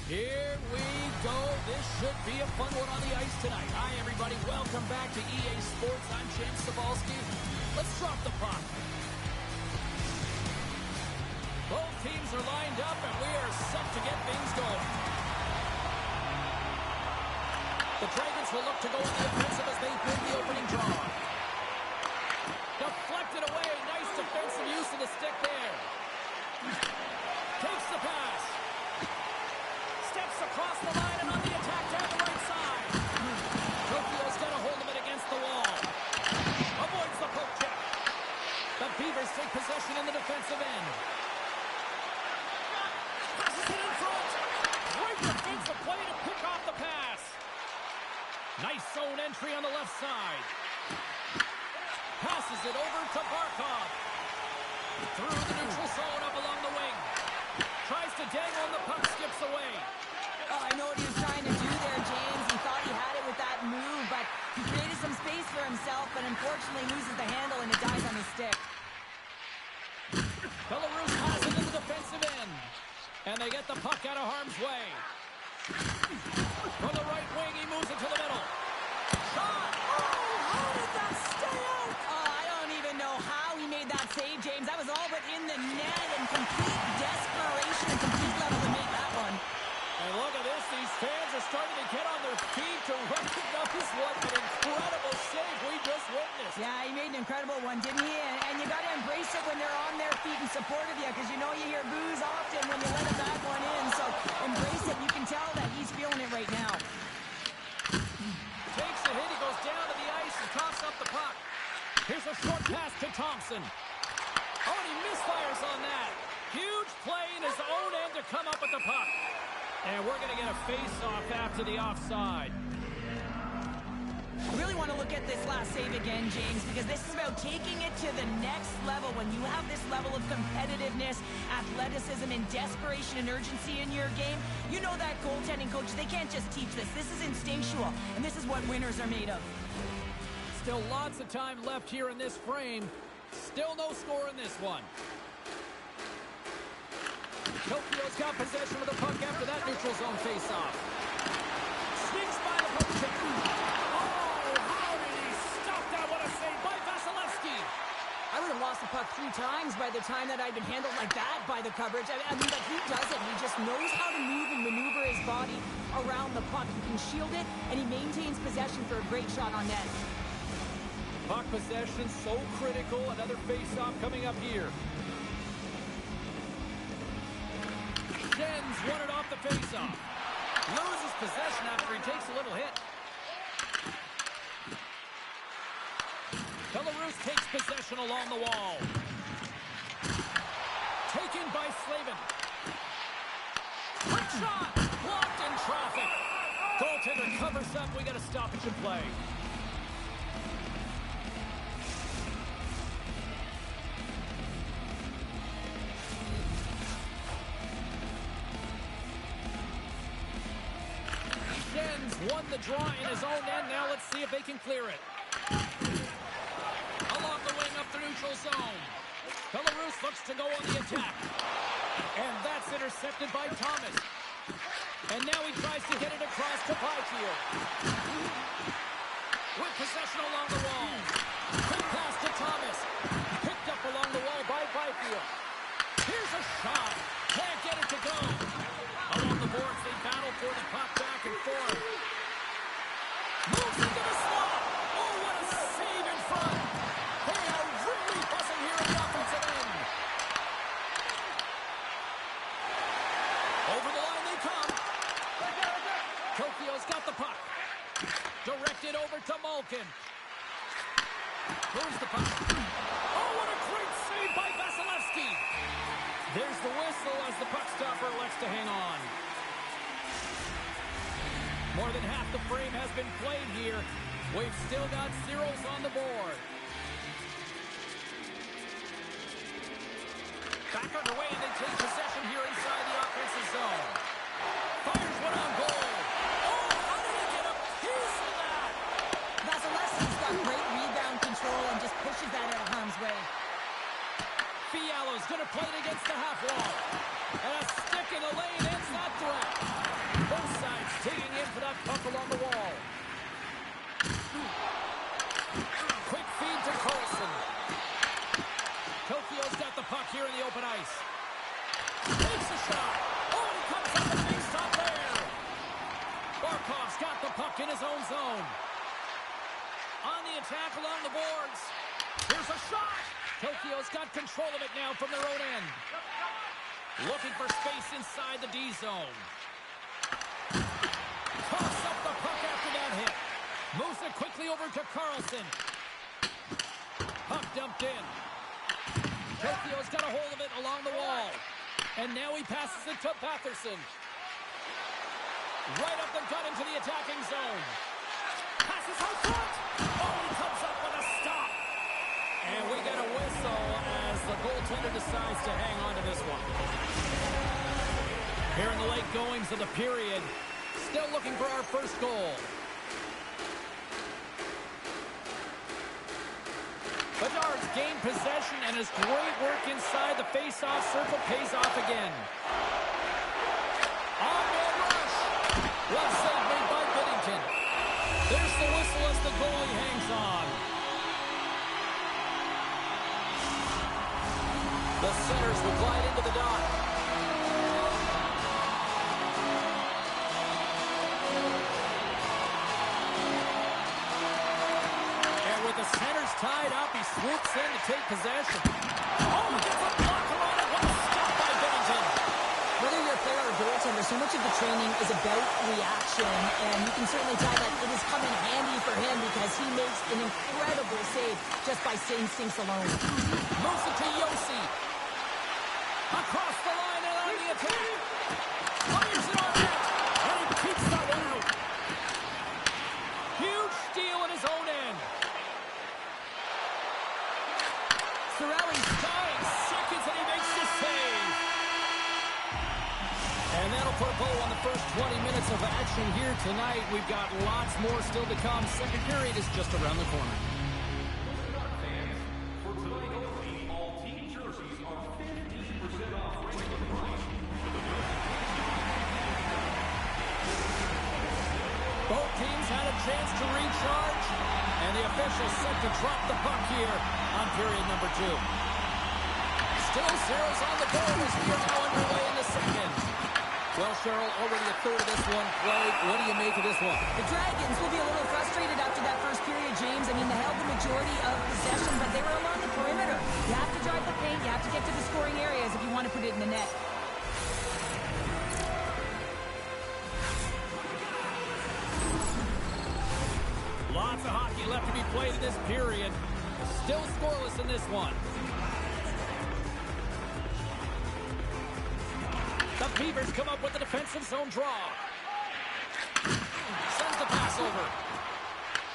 Here we go. This should be a fun one on the ice tonight. Hi, everybody. Welcome back to EA Sports. I'm James Cebulski. Let's drop the puck. Both teams are lined up, and we are set to get things going. The Dragons will look to go on the offensive as they win the opening draw. Deflected away. Nice defensive use of the stick there. Takes the pass. Steps across the line and on the attack down the right side. Tokyo's got a hold of it against the wall. Avoids the poke check. The Beavers take possession in the defensive end. Passes it in front. Great defensive play to pick off the pass. Nice zone entry on the left side. Passes it over to Barkov. Through the neutral zone up along the wing. Tries to dangle and the puck skips away. Oh, I know what he was trying to do there, James. He thought he had it with that move, but he created some space for himself, but unfortunately loses the handle and it dies on his stick. Belarus has it in the defensive end. And they get the puck out of harm's way. From the right wing, he moves it to the middle. Shot! Oh, how did that stay out? Oh, I don't even know how he made that save, James. That was all but in the net and complete desperation and complete level to make that one. And look at this. These fans are starting to get on their feet to recognize what an incredible save we just witnessed. Yeah, he made an incredible one, didn't he? And you got to embrace it when they're on their feet in support of you, because you know you hear boos often when you let a bad one in. So embrace it. You can tell that he's feeling it right now. Takes the hit. He goes down to the ice and coughs up the puck. Here's a short pass to Thompson. Oh, and he misfires on that. Huge play in his own end to come up with the puck. And we're going to get a face-off after the offside. I really want to look at this last save again, James, because this is about taking it to the next level. When you have this level of competitiveness, athleticism, and desperation and urgency in your game, you know that goaltending coaches, they can't just teach this. This is instinctual, and this is what winners are made of. Still lots of time left here in this frame. Still no score in this one. Tokyo's got possession of the puck after that neutral zone face-off. Sneaks by the poke check. Oh, how did he stop that? What a save by Vasilevsky. I would have lost the puck 3 times by the time that I'd been handled like that by the coverage. I mean, but he doesn't. He just knows how to move and maneuver his body around the puck. He can shield it, and he maintains possession for a great shot on net. Puck possession so critical. Another face-off coming up here. Jens won it off the face-off. Loses possession after he takes a little hit. Belarus takes possession along the wall. Taken by Slavin. Quick shot! Blocked in traffic. Goaltender covers up. We got a stoppage in play. Won the draw in his own end. Now let's see if they can clear it. Along the wing up the neutral zone. Belarus looks to go on the attack. And that's intercepted by Thomas. And now he tries to get it across to Byfield. With possession along the wall. Quick pass to Thomas. Picked up along the wall by Byfield. Here's a shot. Can't get it to go. Along the boards, they battle for the puck back and forth. Moves into the slot. Oh, what a save in front. They are really buzzing here in the offensive end. Over the line they come. Tokyo's got the puck. Directed over to Malkin. Moves the puck. Oh, what a great save by Vasilevsky. There's the whistle as the puck stopper elects to hang on. More than half the frame has been played here. We've still got zeros on the board. Back underway, and they take possession here inside the offensive zone. Fires one on goal. Oh, how did he get a piece of that? Vasilevsky's got great rebound control and just pushes that out of harm's way. Fialo's going to play it against the half wall. And a stick in the lane ends that threat. Both sides digging in for that puck along the wall. Quick feed to Carlson. Tokyo's got the puck here in the open ice. Takes a shot. Oh, he comes up and makes stop there. Barkov's got the puck in his own zone. On the attack along the boards. Here's a shot. Tokyo's got control of it now from their own end. Looking for space inside the D zone. Toss up the puck after that hit. Moves it quickly over to Carlson. Puck dumped in. Tokyo's got a hold of it along the wall. And now he passes it to Batherson. Right up the gut into the attacking zone. Passes out front. Oh, he comes up with a stop. And we get a whistle as the goaltender decides to hang on to this one. Here in the late goings of the period, still looking for our first goal. Bedard's gained possession, and his great work inside the face-off circle pays off again. On-man rush. Well saved made by Binnington. There's the whistle as the goalie hangs on. The centers will glide into the dot. And with the centers tied up, he swoops in to take possession. Oh, he gets a blocker on it. What a stop by Binnington. Whether you're a player or a goaltender, so much of the training is about reaction, and you can certainly tell that it has come in handy for him because he makes an incredible save just by instincts alone. Moves it to Yossi. Across the line and on the attack. Fires it on net. And he keeps that one out. Huge steal in his own end. Sorelli's dying seconds and he makes the save. And that'll put a bow on the first 20 minutes of action here tonight. We've got lots more still to come. Second period is just around the corner. Both teams had a chance to recharge, and the officials set to drop the puck here on period number 2. Still zeros on the board as we are now underway in the second. Well, Cheryl, already a third of this one played. What do you make of this one? The Dragons will be a little frustrated after that first period, James. I mean, they held the majority of possession, but they were along the perimeter. You have to drive the paint. You have to get to the scoring areas if you want to put it in the net. Lots of hockey left to be played in this period. Still scoreless in this one. The Beavers come up with the defensive zone draw. Sends the pass over.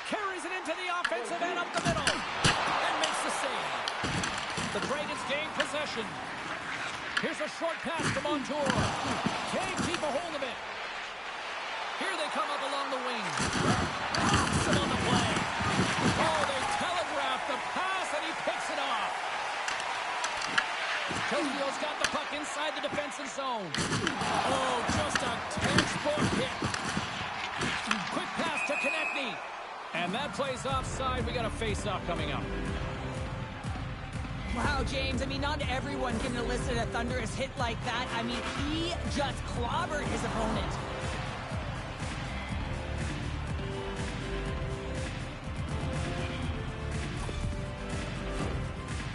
Carries it into the offensive end up the middle. And makes the save. The Dragons gain possession. Here's a short pass to Montour. Can't keep a hold of it. Here they come up along the wing. Thompson on the play. Oh, they telegraph the pass, and he picks it off. Tokyo's got the puck inside the defensive zone. Oh, just a textbook hit. Quick pass to Konechny. And that plays offside. We got a face-off coming up. Wow, James, I mean, not everyone can elicit a thunderous hit like that. I mean, he just clobbered his opponent.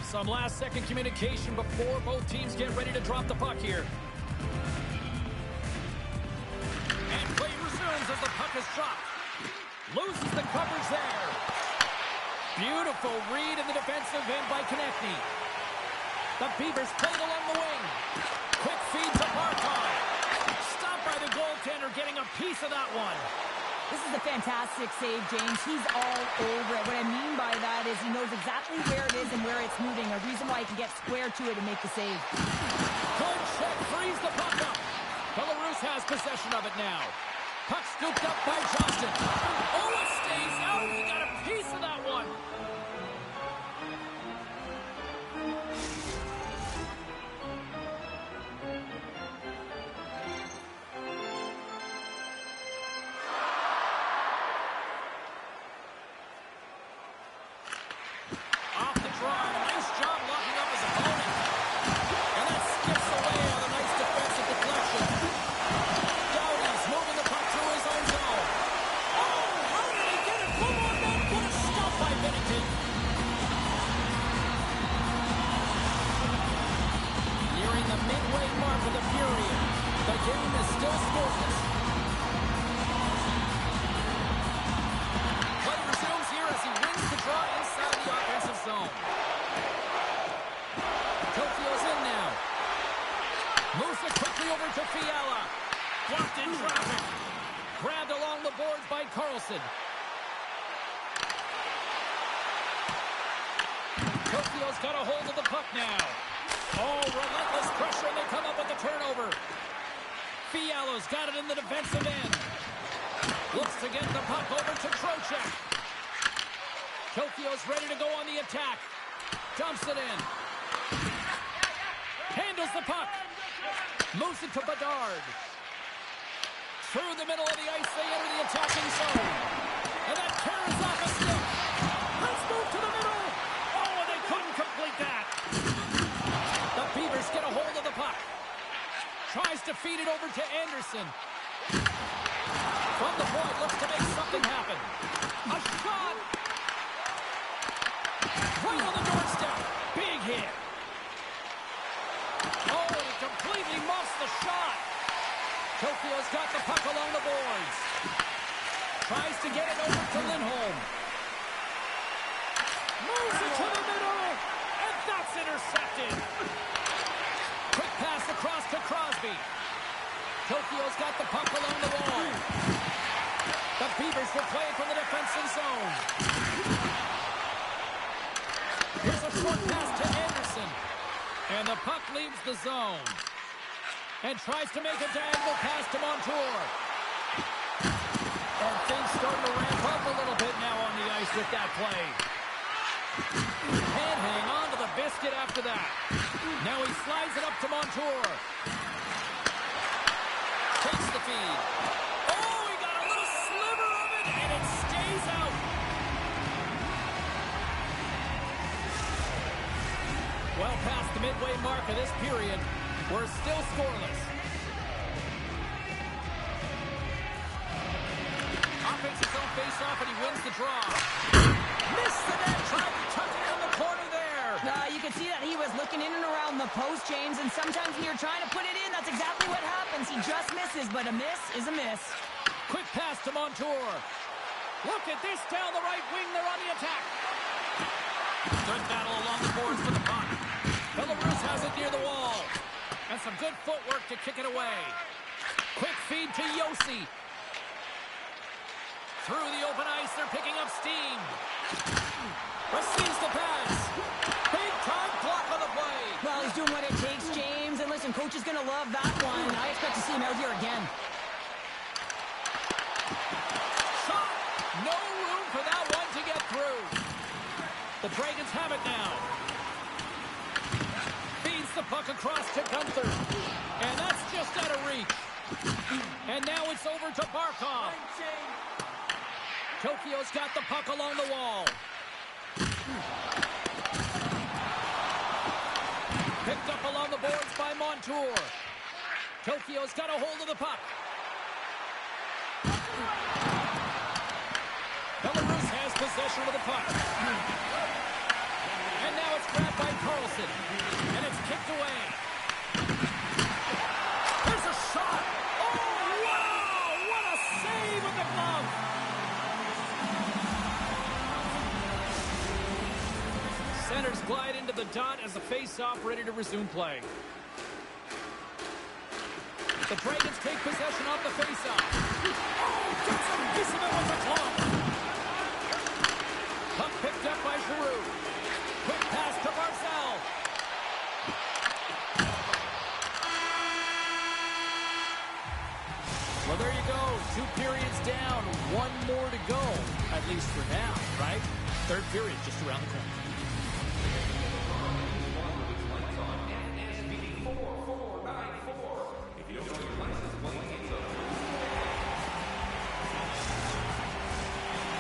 Some last-second communication before both teams get ready to drop the puck here. And play resumes as the puck is dropped. Loses the coverage there. Beautiful read in the defensive end by Konechny. The Beavers played along the wing. Quick feed to Barkov. Stopped by the goaltender, getting a piece of that one. This is a fantastic save, James. He's all over it. What I mean by that is he knows exactly where it is and where it's moving. A reason why he can get square to it and make the save. Good check, frees the puck up. Belarus has possession of it now. Puck scooped up by Johnston. Oh, it stays out. He got a piece of that one. game is still scoreless. Play resumes here as he wins the draw inside the offensive zone. Tokyo's in now. Moves it quickly over to Fiala. Blocked in traffic. Grabbed along the boards by Carlson. Tokyo's got a hold of the puck now. Oh, relentless pressure, and they come up with the turnover. Fiala's got it in the defensive end. Looks to get the puck over to Trocheck. Tokyo's ready to go on the attack. Dumps it in. Handles the puck. Moves it to Bedard. Through the middle of the ice, they enter the attacking zone. And that carries off a stick. Let's move to the middle. Oh, and they couldn't complete that. The Beavers get a hold of the puck. Tries to feed it over to Anderson. From the point, looks to make something happen. A shot. Right on the doorstep. Big hit. Oh, and he completely muffs the shot. Tokyo's got the puck along the boards. Tries to get it over to Lindholm. Moves it to the middle. And that's intercepted. Quick pass across to Crosby. Tokyo's got the puck along the wall. The Beavers will play it from the defensive zone. Here's a short pass to Anderson. And the puck leaves the zone. And tries to make a diagonal pass to Montour. And things starting to ramp up a little bit now on the ice with that play. Can't hang on to the biscuit after that. Now he slides it up to Montour. Takes the feed. Oh, he got a little sliver of it, and it stays out. Well past the midway mark of this period, we're still scoreless. Offensive zone face-off, and he wins the draw. Missed the net, tried to tuck it in the corner there. You can see that he was looking in and around the post, James, and sometimes when you're trying to put it in, that's exactly what happens. He just misses, but a miss is a miss. Quick pass to Montour. Look at this down the right wing. They're on the attack. Good battle along the boards for the puck. Belarus has it near the wall. And some good footwork to kick it away. Quick feed to Yossi. Through the open ice, they're picking up steam. Receives the pass. Big time block on the play. Well, he's doing what it takes, James. And listen, coach is going to love that one. I expect to see him out here again. Shot. No room for that one to get through. The Dragons have it now. Feeds the puck across to Gunther. And that's just out of reach. And now it's over to Barkov. Tokyo's got the puck along the wall. Picked up along the boards by Montour. Tokyo's got a hold of the puck. Belarus has possession of the puck. And now it's grabbed by Carlson. And it's kicked away. There's a shot. Oh, wow! What a save with the glove. Centers glide into the dot as the face-off ready to resume play. The Dragons take possession off the face-off. Oh, gets a piece of it with the glove. Puck picked up by Giroux. Quick pass to Barzal. Well, there you go. 2 periods down. 1 more to go. At least for now, right? Third period just around the corner.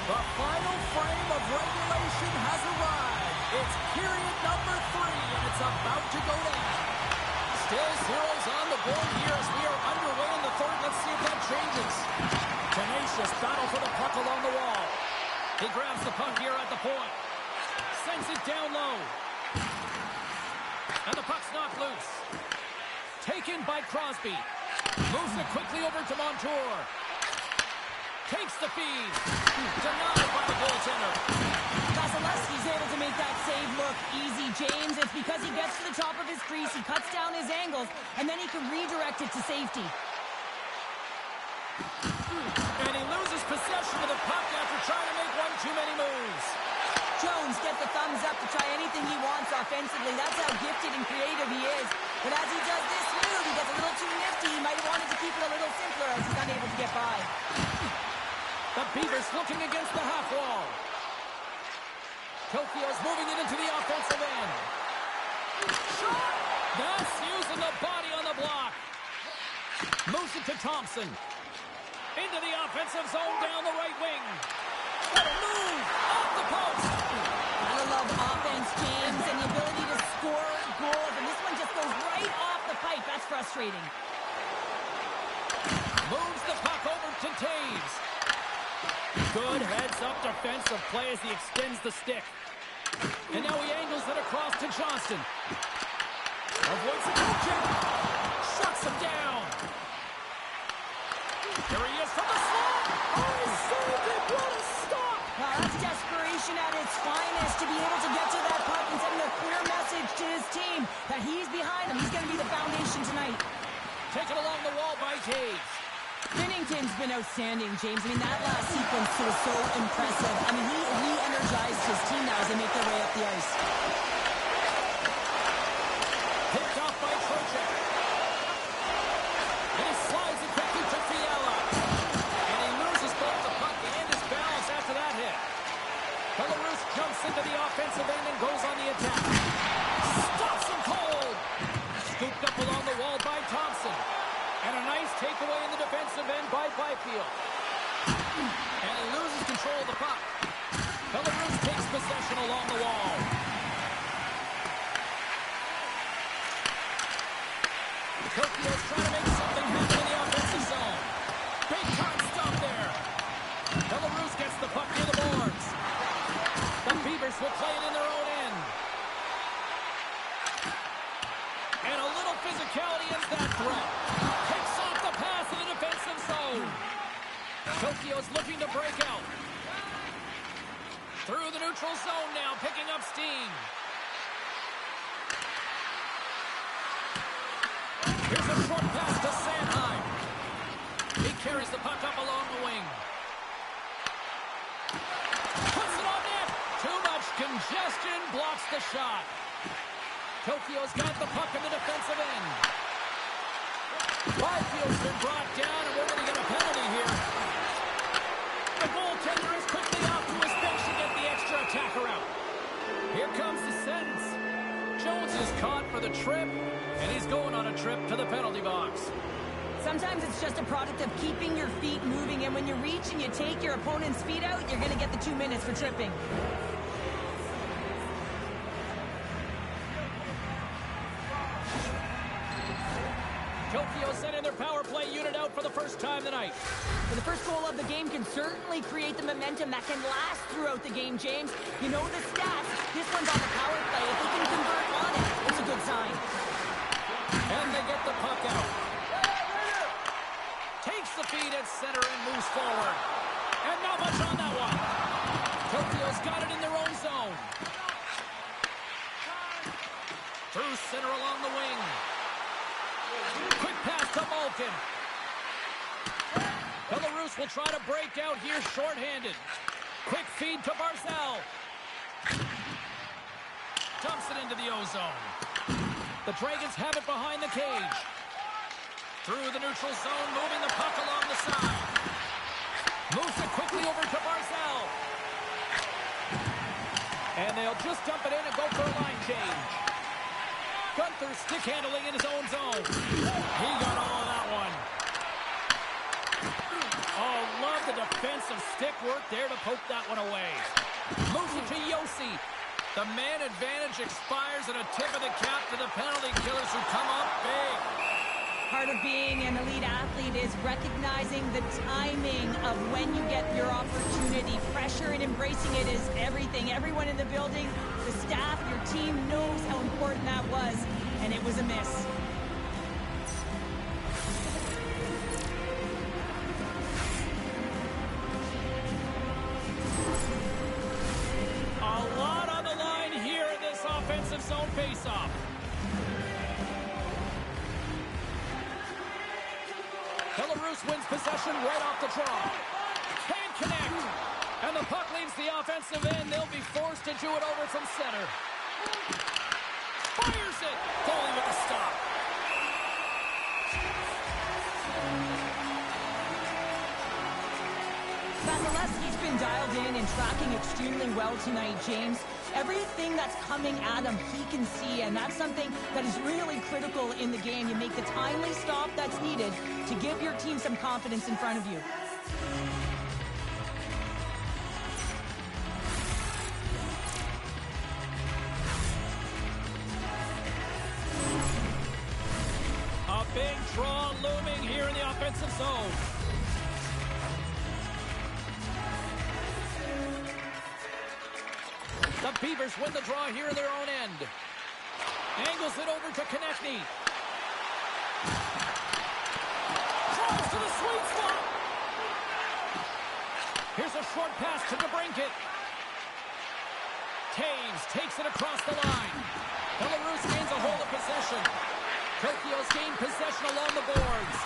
The final frame of regulation has arrived. It's period number 3, and it's about to go down. Still zeros on the board here as we are underway in the third. Let's see if that changes. Tenacious battle for the puck along the wall. He grabs the puck here at the point. Sends it down low. And the puck's knocked loose. Taken by Crosby. Moves it quickly over to Montour. Takes the feed. Denied by the goaltender. Vasilevsky's able to make that save look easy, James. It's because he gets to the top of his crease, he cuts down his angles, and then he can redirect it to safety. And he loses possession of the puck after trying to make one too many moves. Jones gets the thumbs up to try anything he wants offensively. That's how gifted and creative he is. But as he does this move, he gets a little too nifty. He might have wanted to keep it a little simpler as he's unable to get by. The Beavers looking against the half wall. Tokyo's moving it into the offensive end. Shot! That's using the body on the block. Moves it to Thompson. Into the offensive zone down the right wing. What a move! Off the post! I love offense, James, and the ability to score goals. And this one just goes right off the pipe. That's frustrating. Moves the puck over to Taves. Good heads-up defensive play as he extends the stick. And now he angles it across to Johnston. Avoids the check. Shuts him down. Here he is from the slot. Oh, he saved it. What a stop. Wow, that's desperation at its finest to be able to get to that puck and send a clear message to his team that he's behind him. He's going to be the foundation tonight. Taken along the wall by Taves. Binnington's been outstanding, James. I mean, that last sequence was so impressive. I mean, he re-energized his team now as they make their way up the ice. Picked off by Trocheck. And he slides it quickly to Fiala. And he loses both the puck and his balance after that hit. Belarus jumps into the offensive end and goes on the attack. Stops him cold. Scooped up along the wall by Thompson. And a nice takeaway in the defensive end by Byfield. And he loses control of the puck. Belarus takes possession along the wall. Tokyo's trying to make something happen in the offensive zone. Big time stop there. Belarus gets the puck near the boards. The Beavers will play it in their own end. And a little physicality is that threat. Takes off the pass in the defensive zone. Tokyo's looking to break out. Through the neutral zone now, picking up steam. Here's a short pass to Sanheim. He carries the puck up along the wing. Puts it on net. Too much congestion blocks the shot. Tokyo's got the puck in the defensive end. Byfield's been brought down, and we're going to get a penalty here. The goaltender is quickly off to his bench to get the extra attacker out. Here comes the sentence. Jones is caught for the trip, and he's going on a trip to the penalty box. Sometimes it's just a product of keeping your feet moving, and when you reach and you take your opponent's feet out, you're going to get the 2 minutes for tripping. Tokyo sending their power play unit out for the first time tonight. The first goal of the game can certainly create the momentum that can last throughout the game, James. You know the stats. This one's on the power play. If they can convert on it, it's a good sign. And they get the puck out. Takes the feed at center and moves forward. And not much on that one. Tokyo's got it in their own zone. Through center along the wing. Quick pass to Malkin. Belarus will try to break out here shorthanded. Quick feed to Barzal. Dumps it into the O-zone. The Dragons have it behind the cage. Through the neutral zone, moving the puck along the side. Moves it quickly over to Barzal. And they'll just dump it in and go for a line change. Gunther stick handling in his own zone. He got all of that one. Oh, love the defensive stick work there to poke that one away. Moves it to Yossi. The man advantage expires at a tip of the cap to the penalty killers who come up big. Part of being an elite athlete is recognizing the timing of when you get your opportunity. Pressure and embracing it is everything. Everyone in the building, the staff, your team knows how important that was, and it was a miss. faceoff. Belarus wins possession right off the draw. Can't connect. And the puck leaves the offensive end. They'll be forced to do it over from center. Fires it. Goalie with a stop. Vasilevsky's been dialed in and tracking extremely well tonight, James. Everything that's coming at him, he can see, and that's something that is really critical in the game. You make the timely stop that's needed to give your team some confidence in front of you. A big draw looming here in the offensive zone. The Beavers win the draw here in their own end. Angles it over to Konechny. Drives to the sweet spot. Here's a short pass to DeBrincat. Taves takes it across the line. Belarus gains a hold of possession. Tokyo's gained possession along the boards.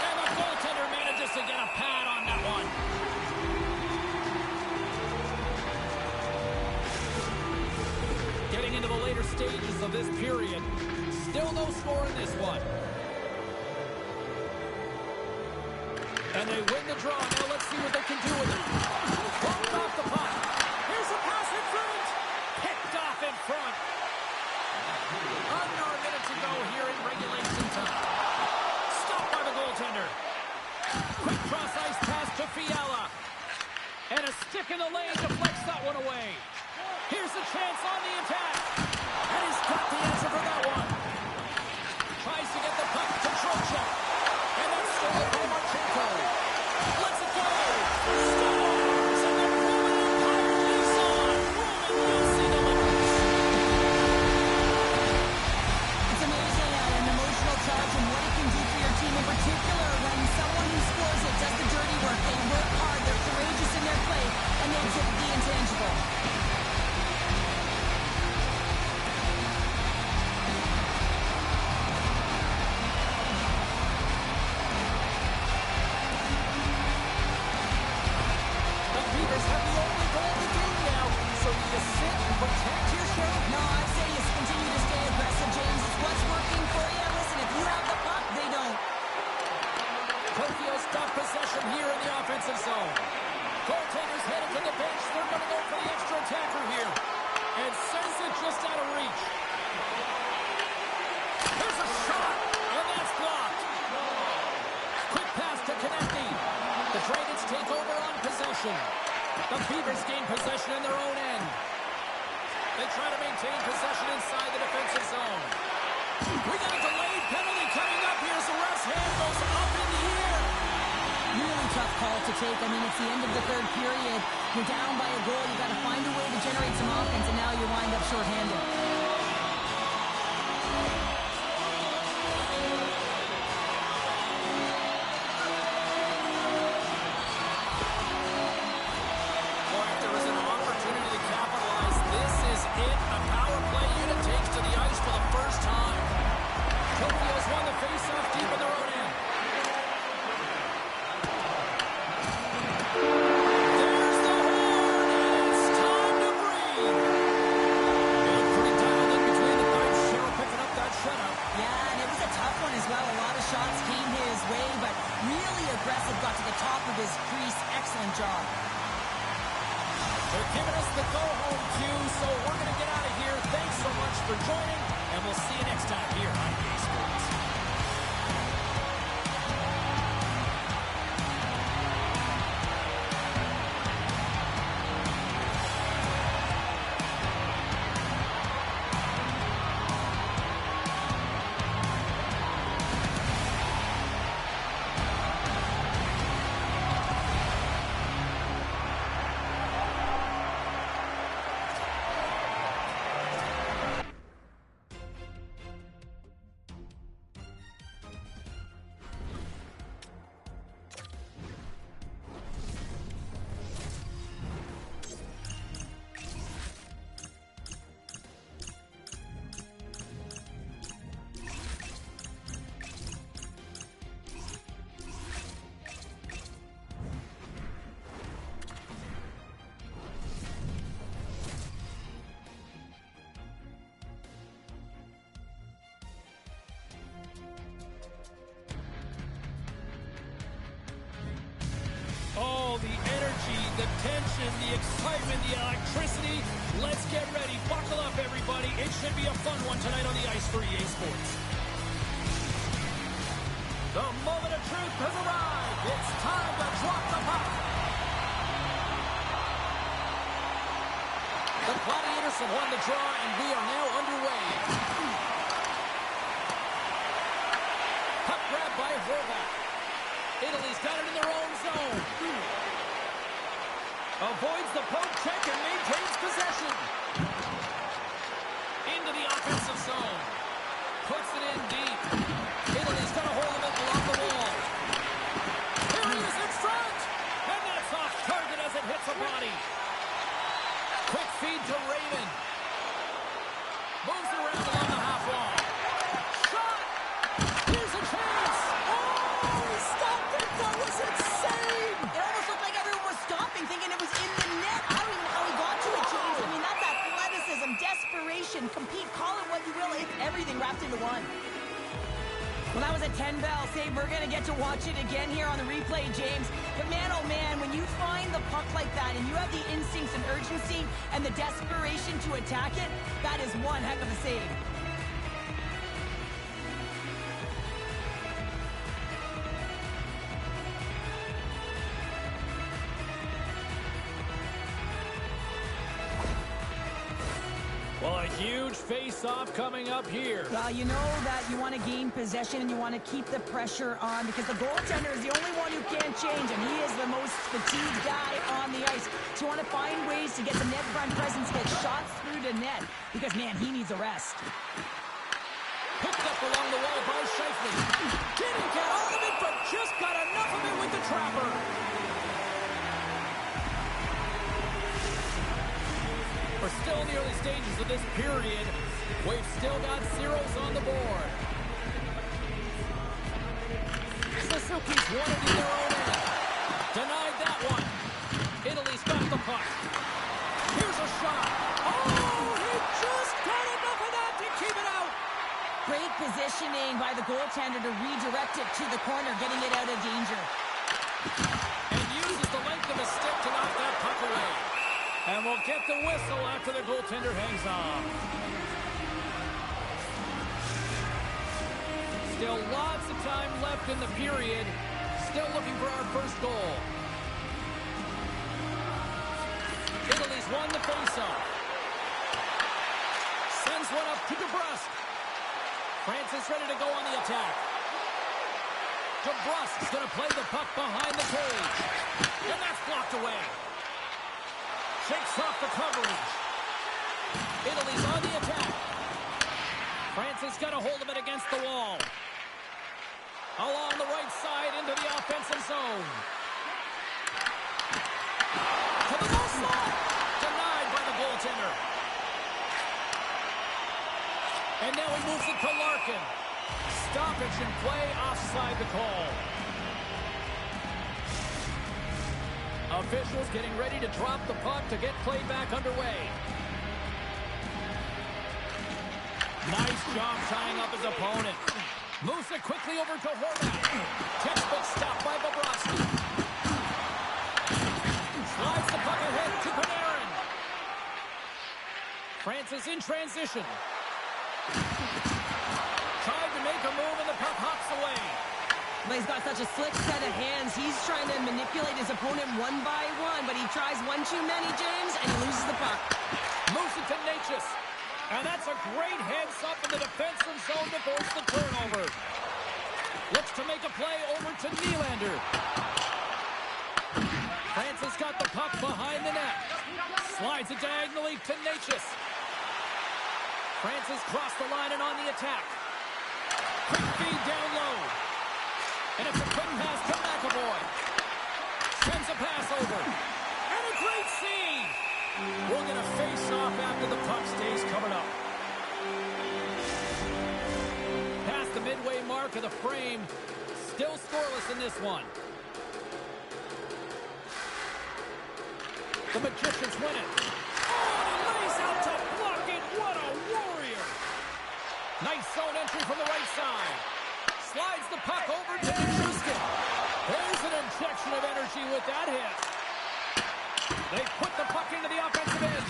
And the goaltender manages to get a pad on that one. Getting into the later stages of this period. Still no score in this one. And they win the draw. Now let's see what they can do with it. Bumped off the puck. Here's a pass in front. Picked off in front. Under a minute to go here in regulation time. Stopped by the goaltender. Quick cross-ice pass to Fiala. And a stick in the lane deflects that one away. Here's a chance on the attack. And he's got the answer for that one. Tries to get the puck to Trocheck. And that's stolen by Marchenko. Let's it go. Stars and the Roman Empire leads on. Roman will see the limits. It's amazing an emotional charge and what it can do for your team, in particular when someone who scores it does the dirty work. They work hard, they're courageous in their play, and they exhibit the intangible. Have the only goal of the game now, so do you sit and protect your show? No, I'd say you continue to stay aggressive, James. It's what's working for you. Listen, if you have the puck, they don't. Tokyo's got possession here in the offensive zone. Goaltender's headed to the bench. They're going to go for the extra attacker here. And sends it just out of reach. There's a shot, and that's blocked. Quick pass to Konechny. The Dragons take over on possession. The Beavers gain possession in their own end. They try to maintain possession inside the defensive zone. We got a delayed penalty coming up here as the ref's hand goes up in the air. Really tough call to take. I mean, it's the end of the third period. You're down by a goal. You got to find a way to generate some offense, and now you wind up shorthanded. They're giving us the go-home cue, so we're going to get out of here. Thanks so much for joining, and we'll see you next time here on EA Sports. the tension, the excitement, the electricity. Let's get ready. Buckle up, everybody. It should be a fun one tonight on the ice for EA Sports. The moment of truth has arrived. It's time to drop the puck. The Gladiators have won the draw, and we are now underway. Puck grab by Horvath. Italy's got it in their own zone. Avoids the poke check and maintains possession. Into the offensive zone. Puts it in deep. Italy's got a hold of it along the wall. Here he is in front. And that's off target as it hits a body. Quick feed to Raymond. Moves it around along the half wall. Shot! Here's a chance! Oh, he stopped it! That was insane! It almost looked like everyone was stopping, thinking it was in the net. I don't even know how he got to it, James. I mean, that's athleticism, desperation, compete, call it what you will. It's everything wrapped into one. Well, that was a 10-bell save. We're going to get to watch it again here on the replay, James. But man, oh man, when you find the puck like that and you have the instincts and urgency and the desperation to attack it, that is one heck of a save. Well, a huge face-off coming up here. Well, you know that you want to gain possession and you want to keep the pressure on because the goaltender is the only one who can't change, and he is the most fatigued guy on the ice. So you want to find ways to get the net front presence, get shots through the net because, man, he needs a rest. Picked up along the wall by Scheifele. Didn't get all of it, but just got enough of it with the trapper. We're still in the early stages of this period. We've still got zeros on the board. Suzuki's won it in their own end. Denied that one. Italy's got the puck. Here's a shot. Oh, he just got enough of that to keep it out. Great positioning by the goaltender to redirect it to the corner, getting it out of danger. And uses the length of his stick to knock that puck away. And we'll get the whistle after the goaltender hangs off. Still lots of time left in the period. Still looking for our first goal. Italy's won the faceoff. Sends one up to DeBrusque. France is ready to go on the attack. DeBrusque's going to play the puck behind the cage. And that's blocked away. Shakes off the coverage. Italy's on the attack. France has got a hold of it against the wall. Along the right side into the offensive zone. To the low slot. Denied by the goaltender. And now he moves it to Larkin. Stoppage in play offside the call. Officials getting ready to drop the puck to get play back underway. Nice job tying up his opponent. Moves it quickly over to Horvath. Textbook stop by Bobrovsky. Slides the puck ahead to Panarin. France is in transition. Tried to make a move and the puck hops away. But he's got such a slick set of hands. He's trying to manipulate his opponent one by one, but he tries one too many, James, and he loses the puck. Moves it to Natchez. And that's a great heads-up in the defensive zone to force the turnover. Looks to make a play over to Nylander. France has got the puck behind the net. Slides it diagonally to Natchez. France has crossed the line and on the attack. Quick feed down low. And it's a quick pass to McAvoy. Sends a pass over. And a great save. We're going to face off after the puck stays covered up. Past the midway mark of the frame. Still scoreless in this one. The Magicians win it. Oh, and he lays out to block it. What a warrior. Nice zone entry from the right side. Slides the puck over to Nichushkin. There's an injection of energy with that hit. They put the puck into the offensive end.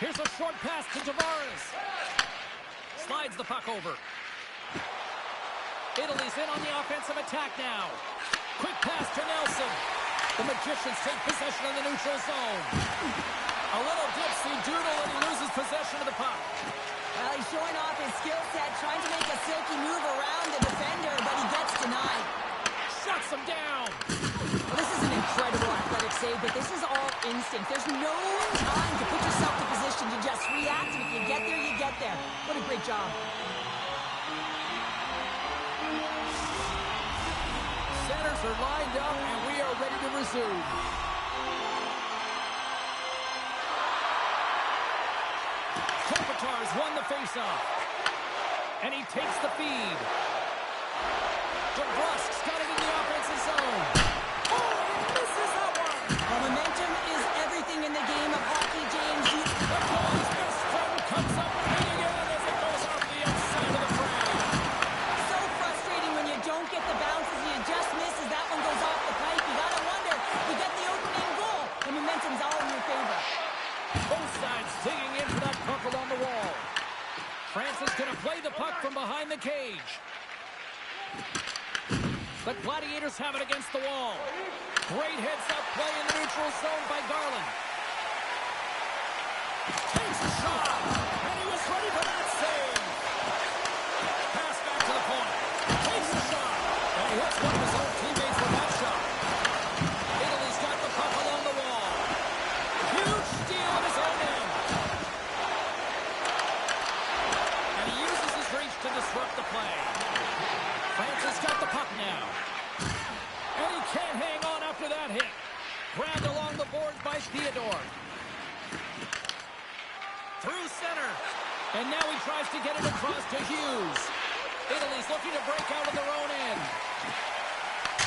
Here's a short pass to Tavares. Slides the puck over. Italy's in on the offensive attack now. Quick pass to Nelson. The Magicians take possession of the neutral zone. A little dipsy-doodle and he loses possession of the puck. Well, he's showing off his skill set, trying to make a silky move around the defender, but he gets denied. Shuts him down. Well, this is an incredible athletic save, but this is all instinct. There's no time to put yourself in position to just react, and if you get there, you get there. What a great job. Centers are lined up, and we are ready to resume. Kopitar's won the faceoff. And he takes the feed. DeBrusk's got it in the offensive zone. Oh, he misses that one. Well, momentum is everything in the game of hockey, James. The goalie's best friend comes up big again as it goes off the outside of the frame. So frustrating when you don't get the bounces and you just miss as that one goes off the pipe. You gotta wonder, you get the opening goal, the momentum's all in your favor. Both sides digging in for that puck along the wall. France is going to play the puck from behind the cage. The Gladiators have it against the wall. Great heads-up play in the neutral zone by Garland. Takes a shot, and he was ready for that save. Pass back to the point. Takes a shot, and he hits one of his own teammates with that shot. Italy's got the puck along the wall. Huge steal at his own end. And he uses his reach to disrupt the play. France has got the puck now. And he can't hang on after that hit. Grabbed along the boards by Theodore. Through center. And now he tries to get it across to Hughes. Italy's looking to break out of their own end.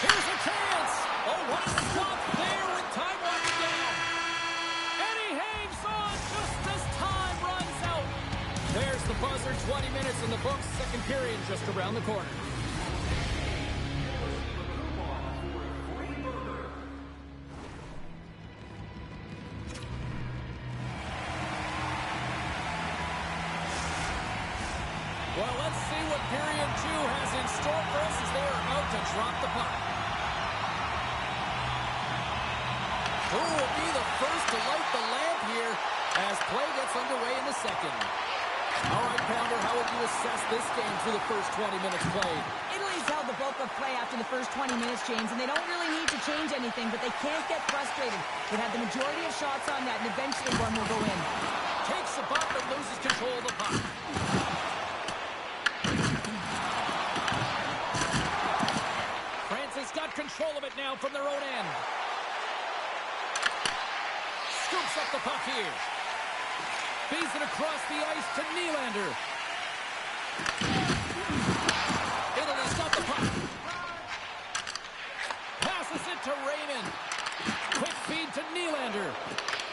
Here's a chance. Oh, what a stop there with time running down. And he hangs on just as time runs out. There's the buzzer. 20 minutes in the books. Second period just around the corner. Well, let's see what period 2 has in store for us as they are about to drop the puck. Who will be the first to light the lamp here as play gets underway in the second? All right, Pounder, how would you assess this game through the first 20 minutes played? Italy's held the bulk of play after the first 20 minutes, James, and they don't really need to change anything, but they can't get frustrated. They have the majority of shots on that, and eventually one will go in. Takes a bump and loses control of the puck. Got control of it now from their own end. Scoops up the puck here. Feeds it across the ice to Nylander. Italy's got the puck. Passes it to Raymond. Quick feed to Nylander.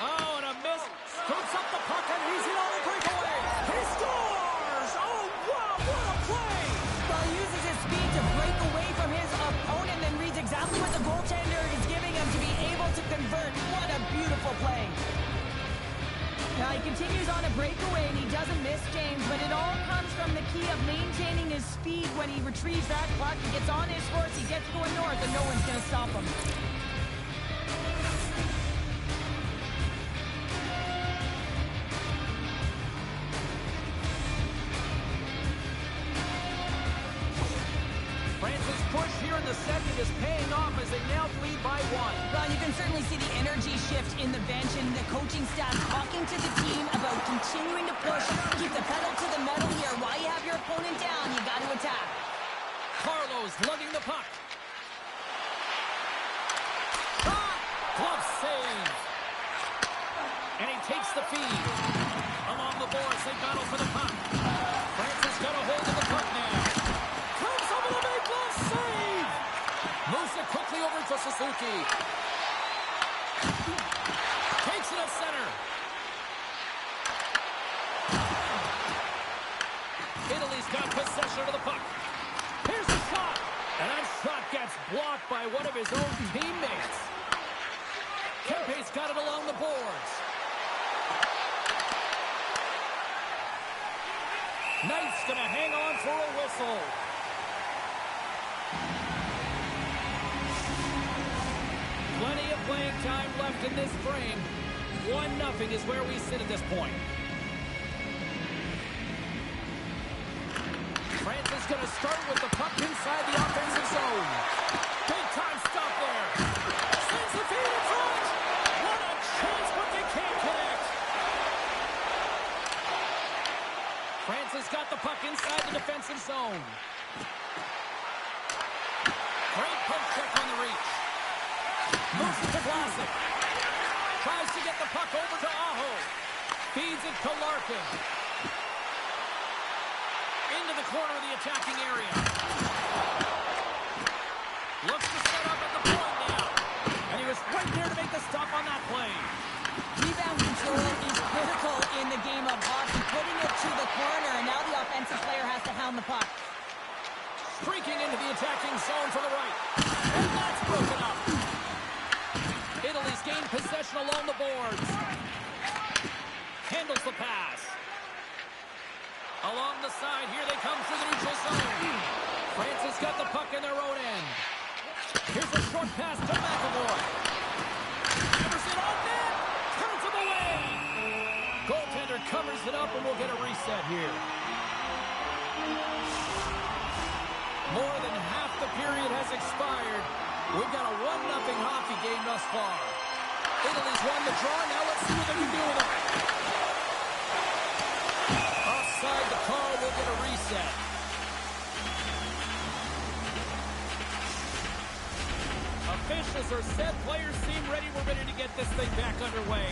Oh, and a miss. Scoops up the puck and he's in on the breakaway. He scores! Oh, wow, what a play! Well, he uses his speed to break away from his opponent and reads exactly what the goaltender is giving him to be able to convert. What a beautiful play. Now he continues on a breakaway and he doesn't miss, James, but it all comes from the key of maintaining his speed when he retrieves that puck. He gets on his horse, he gets going north, and no one's going to stop him. France's push here in the second is paying off as they now lead by 1. Well, you can certainly see the energy shift in the bench and the coaching staff talking to the team about continuing to push, keep the pedal to the metal here. While you have your opponent down, you got to attack. Carlos lugging the puck. Shot! Glove save. And he takes the feed. Along the boards, they battle for the puck. France has got a hold of the puck now. Comes over the big glove save. Moves it quickly over to Suzuki. Takes it up center. Italy's got possession of the puck. Here's the shot. And that shot gets blocked by one of his own teammates. Kempe's got it along the boards. Knight's going to hang on for a whistle. Plenty of playing time left in this frame. 1-0 is where we sit at this point. France is going to start with the puck inside the offensive zone. Big time stop there. Sends the feed in front. What a chance, but they can't connect. France has got the puck inside the defensive zone. Great poke check on the reach. Moves it to Vlasic. Tries to get the puck over to Aho. Feeds it to Larkin. Into the corner of the attacking area. Looks to set up at the point now. And he was right there to make the stop on that play. Rebound control is critical in the game of hockey. Putting it to the corner, and now the offensive player has to hound the puck. Streaking into the attacking zone for the right. And that's broken up. Italy's gained possession along the boards. Handles the pass. Along the side, here they come through the neutral zone. France has got the puck in their own end. Here's a short pass to McAvoy. Emerson on net. Turns him away. Goaltender covers it up, and we'll get a reset here. More than half the period has expired. We've got a 1-0 hockey game thus far. Italy's won the draw. Now let's see what they can do with it. Offside the call. We'll get a reset. Officials are set. Players seem ready. We're ready to get this thing back underway.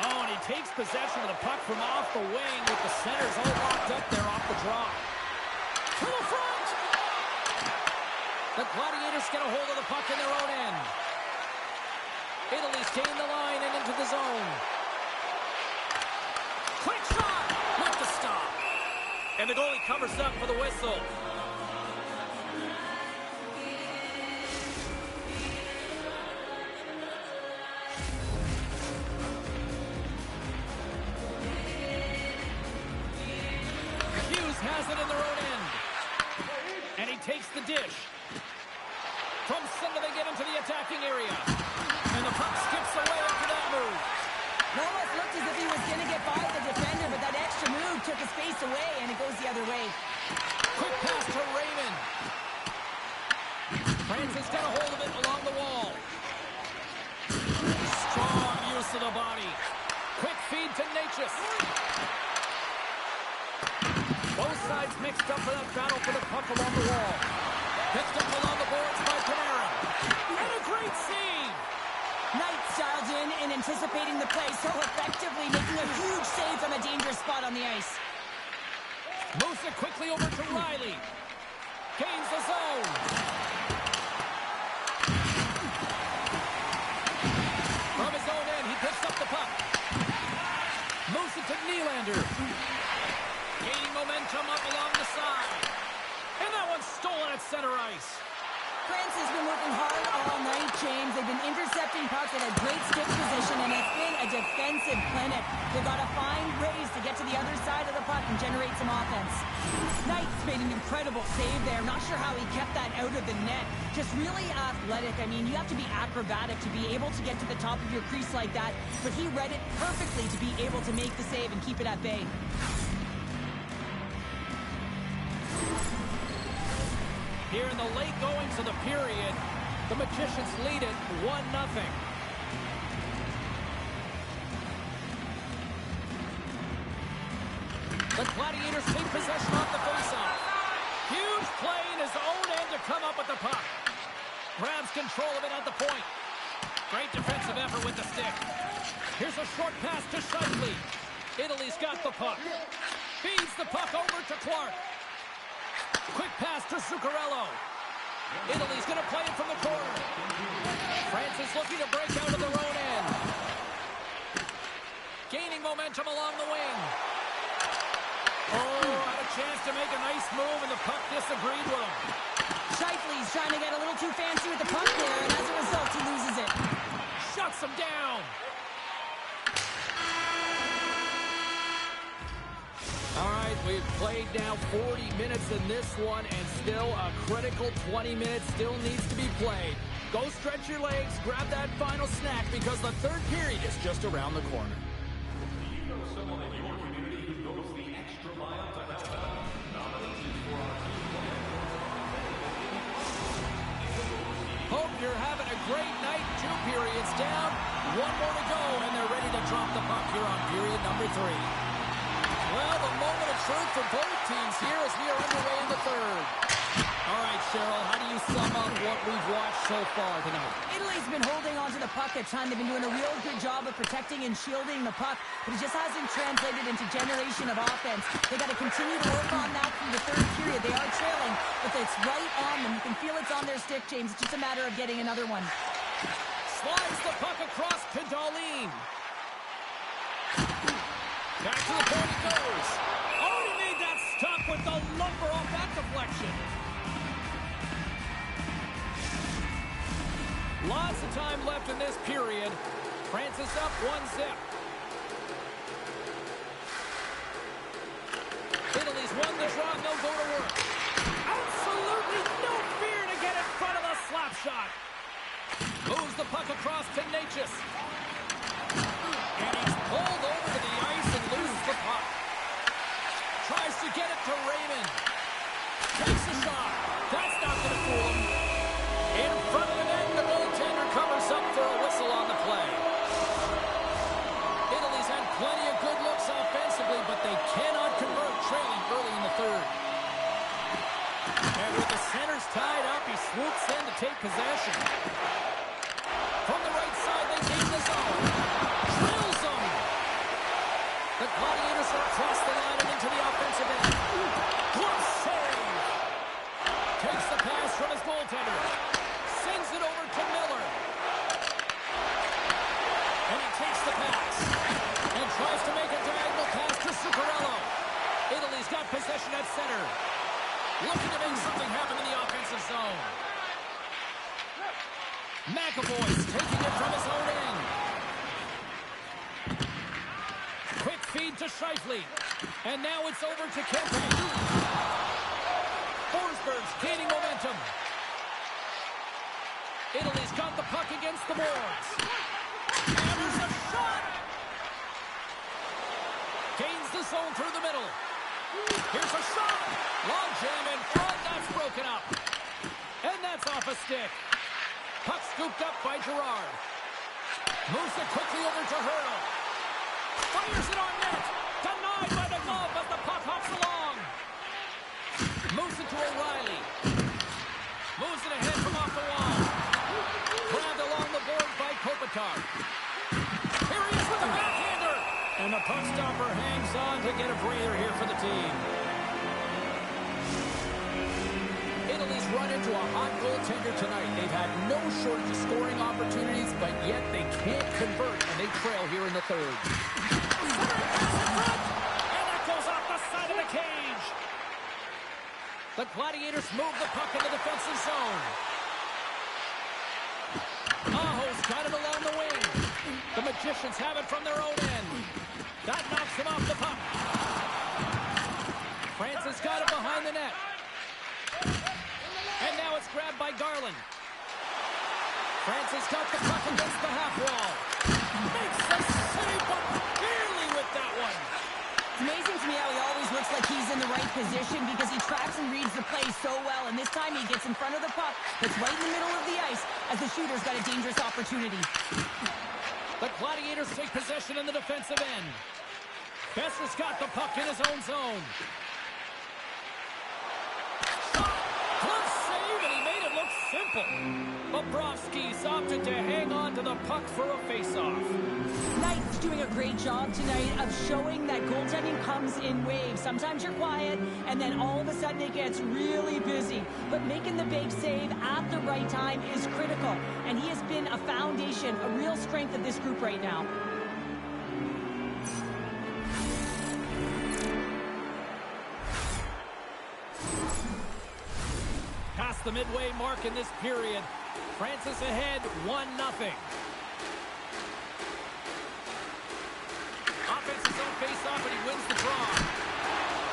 Oh, and he takes possession of the puck from off the wing with the centers all locked up there off the draw. To the front! The Gladiators get a hold of the puck in their own end. Italy's gained the line and into the zone. Quick shot! With the stop. And the goalie covers up for the whistle. Has it in their own end. And he takes the dish. From center they get into the attacking area. And the puck skips away after that move. It almost looked as if he was going to get by the defender, but that extra move took his face away, and it goes the other way. Quick pass to Raymond. Francis got a hold of it along the wall. Strong use of the body. Quick feed to Natchez. Both sides mixed up for that battle for the puck along the wall. Picked up along the boards by Panarin. And a great save! Knight dialed in and anticipating the play so effectively, making a huge save from a dangerous spot on the ice. Moves it quickly over to Riley. Gains the zone. From his own end, he picks up the puck. Moves it to Nylander. Gaining momentum up along the side. And that one's stolen at center ice. France has been working hard all night, James. They've been intercepting pucks at a great stick position, and it's been a defensive clinic. They've got to find ways to get to the other side of the puck and generate some offense. Knight's made an incredible save there. Not sure how he kept that out of the net. Just really athletic. I mean, you have to be acrobatic to be able to get to the top of your crease like that, but he read it perfectly to be able to make the save and keep it at bay. Here in the late goings of the period, the Magicians lead it 1-0. The Gladiators take possession off the faceoff. Huge play in his own end to come up with the puck. Grabs control of it at the point. Great defensive effort with the stick. Here's a short pass to Scheifele. Italy's got the puck. Feeds the puck over to Clark. Quick pass to Zuccarello. Italy's going to play it from the corner. France is looking to break out of their own end. Gaining momentum along the wing. Oh, had a chance to make a nice move move, and the puck disagreed with him. Scheifele's trying to get a little too fancy with the puck there, and as a result, he loses it. Shuts him down. All right, we've played now 40 minutes in this one, and still a critical 20 minutes still needs to be played. Go stretch your legs, grab that final snack, because the third period is just around the corner. Do you know someone in your community who goes the extra mile to help out? Nominations for our team. Hope you're having a great night. 2 periods down, 1 more to go, and they're ready to drop the puck here on period number 3. Well, the moment of truth for both teams here as we are underway in the third. All right, Cheryl, how do you sum up what we've watched so far tonight? Italy's been holding on to the puck a ton. They've been doing a real good job of protecting and shielding the puck, but it just hasn't translated into generation of offense. They got to continue to work on that through the third period. They are trailing, but it's right on them. You can feel it's on their stick, James. It's just a matter of getting another one. Slides the puck across to Darlene. Back to the point it goes. Oh, he made that stop with the lumber off that deflection. Lots of time left in this period. Francis up 1-0. Italy's won the draw, and they'll go to work. Absolutely no fear to get in front of the slap shot. Moves the puck across to Natchez. And he's pulled over to the ice and loses the puck. Tries to get it to Raymond. Takes a shot. That's not going to fool him. In front of the net, the goaltender covers up for a whistle on the play. Italy's had plenty of good looks offensively, but they cannot convert, trailing early in the third. And with the centers tied up, he swoops in to take possession. From the right side, they gain the zone. Drills them. The Gladiators are across the line and into the offensive end. Glove save. Takes the pass from his goaltender. Sends it over to Miller. And he takes the pass. And tries to make a diagonal pass to Zuccarello. Italy's got possession at center. Looking to make something happen in the offensive zone. McAvoy's taking it from his own end. Quick feed to Scheifele. And now it's over to Kempe. Forsberg's gaining momentum. Italy's got the puck against the boards. And there's a shot! Gains the zone through the middle. Here's a shot! Long jam in front, that's broken up. And that's off a stick. Puck scooped up by Gerard. Moves it quickly over to Hurdle. Fires it on net. Denied by the glove as the puck hops along. Moves it to O'Reilly. Moves it ahead from off the wall. Grabbed along the boards by Kopitar. Here he is with the backhander. And the puck stopper hangs on to get a breather here for the team. Italy's run into a hot goaltender tonight. They've had no shortage of scoring opportunities, but yet they can't convert, and they trail here in the third. And that goes off the side of the cage. The Gladiators move the puck in the defensive zone. Aho's got it along the wing. The Magicians have it from their own end. That knocks him off the puck. Francis got it behind the net. And now it's grabbed by Garland. Francis got the puck against the half wall. Makes the save, but barely with that one. It's amazing to me how he always looks like he's in the right position because he tracks and reads the play so well. And this time he gets in front of the puck. It's right in the middle of the ice as the shooter's got a dangerous opportunity. The Gladiators take possession in the defensive end. Besser's got the puck in his own zone. Glove save, and he made it look simple. Bobrovsky's opted to hang on to the puck for a face-off. Knight's doing a great job tonight of showing that goaltending comes in waves. Sometimes you're quiet, and then all of a sudden it gets really busy. But making the big save at the right time is critical. And he has been a foundation, a real strength of this group right now. the midway mark in this period. Francis ahead 1-0. Offensive zone face-off, and he wins the draw.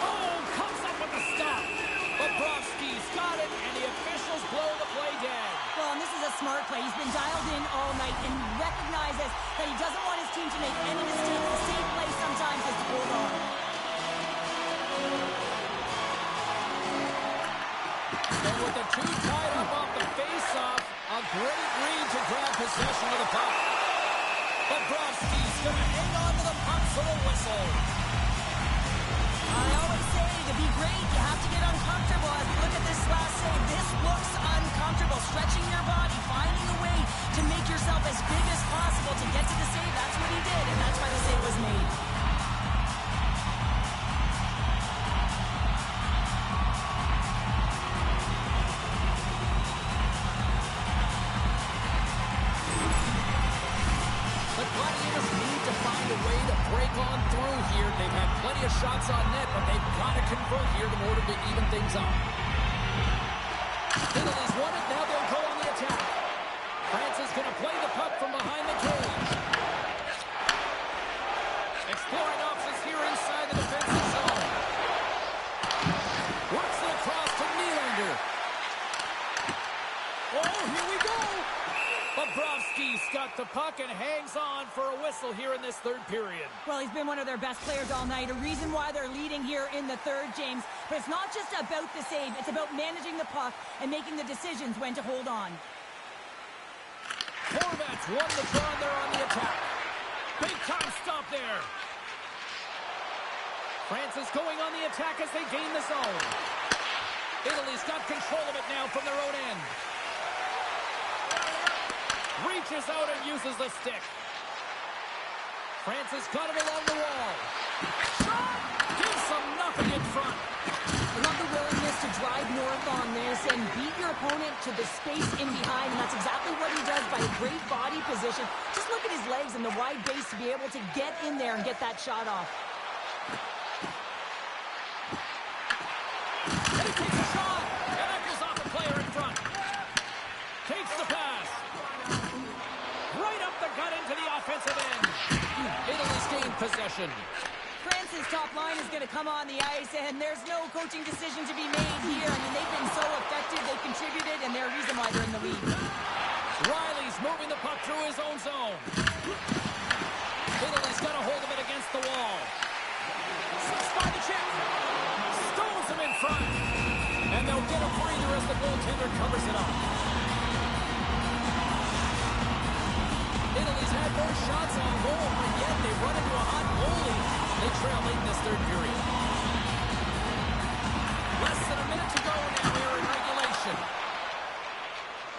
Oh, comes up with the stop. Bobrovsky's got it, and the officials blow the play dead. Well, and this is a smart play. He's been dialed in all night and recognizes that he doesn't want his team to make any mistakes. The safe play sometimes is to hold on. And with the two tied up off the face-off, a great read to grab possession of the puck. Bobrovsky's going to hang on to the puck for the whistle. I always say, to be great, you have to get uncomfortable. As we look at this last save, this looks uncomfortable. Stretching your body, finding a way to make yourself as big as possible to get to the save. That's what he did, and that's why the save was made. The Gladiators need to find a way to break on through here. They've had plenty of shots on net, but they've got to convert here in order to even things up. Italy's won it. Now they'll go on the attack. France is going to play the puck from behind the cage. Exploring options here inside the defensive zone. Works it across to Nylander. Oh, here we go. Bobrovsky's got the puck and hangs on for a whistle here in this third period. Well, he's been one of their best players all night. A reason why they're leading here in the third, James. But it's not just about the save. It's about managing the puck and making the decisions when to hold on. Horvats won the draw, and they're on the attack. Big time stop there. France is going on the attack as they gain the zone. Italy's got control of it now from their own end. Reaches out and uses the stick. France has got him along the wall. Shot! Gives them nothing in front. I love the willingness to drive north on this and beat your opponent to the space in behind. And that's exactly what he does by a great body position. Just look at his legs and the wide base to be able to get in there and get that shot off. And he takes a shot. And echoes off the player in front. Takes the pass. Right up the gut into the offensive end. Italy's gained possession. France's top line is going to come on the ice, and there's no coaching decision to be made here. I mean, they've been so effective, they've contributed, and they're a reason why they're in the lead. Riley's moving the puck through his own zone. Italy's got a hold of it against the wall. Slips by the chip. Stones him in front. And they'll get a breather as the goaltender covers it up. Italy's had more shots on goal, but yet they've run into a hot goalie. They trail late in this third period. Less than a minute to go now here in regulation.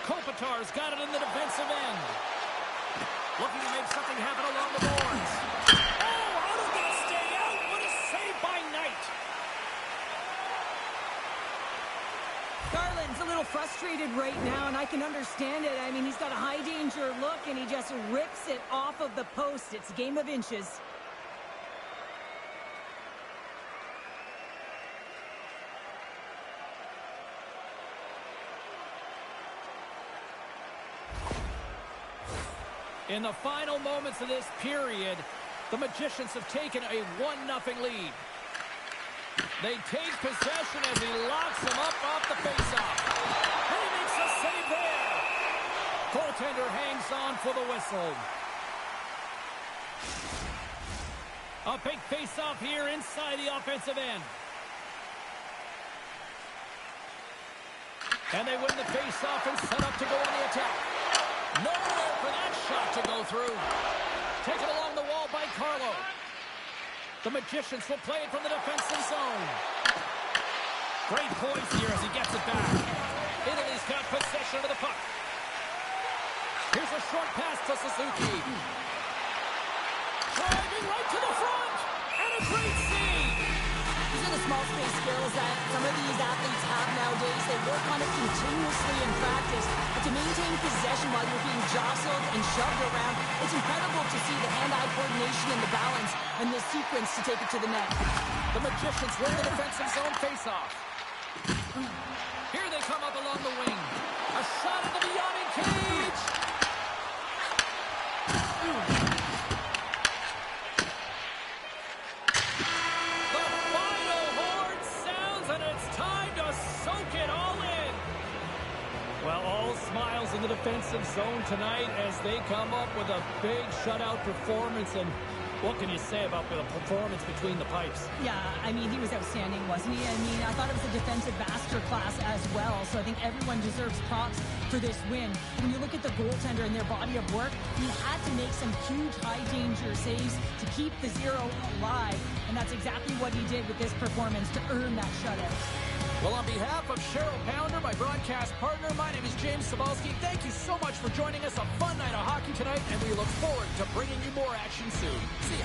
Kopitar's got it in the defensive end. Looking to make something happen along the boards. Oh, how is going to stay out? What a save by Knight. Garland's a little frustrated right now, and I can understand it. I mean, he's got a high-danger look, and he just rips it off of the post. It's a game of inches. In the final moments of this period, the Magicians have taken a 1-0 lead. They take possession as he locks him up off the faceoff. And he makes a save there. Goaltender hangs on for the whistle. A big faceoff here inside the offensive end. And they win the faceoff and set up to go on the attack. Nowhere for that shot to go through. Taken along the wall by Carlo. The Magicians will play it from the defensive zone. Great poise here as he gets it back. Italy's got possession of the puck. Here's a short pass to Suzuki. Driving right to the front. And a great save. These are the small space skills that some of these athletes have nowadays. They work on it continuously in practice. But to maintain possession while you're being jostled and shoved around, it's incredible to see the hand-eye coordination and the balance and the sequence to take it to the net. The Magicians win the defensive zone faceoff. Here they come up along the wing. A shot at the beyond cage. The final horn sounds, and it's time to soak it all in. Well, all smiles in the defensive zone tonight as they come up with a big shutout performance. And what can you say about the performance between the pipes? Yeah, I mean, he was outstanding, wasn't he? I mean, I thought it was a defensive masterclass as well, so I think everyone deserves props for this win. When you look at the goaltender and their body of work, he had to make some huge high-danger saves to keep the zero alive, and that's exactly what he did with this performance to earn that shutout. Well, on behalf of Cheryl Pounder, my broadcast partner, my name is James Cebulski. Thank you so much for joining us. A fun night of hockey tonight, and we look forward to bringing you more action soon. See ya.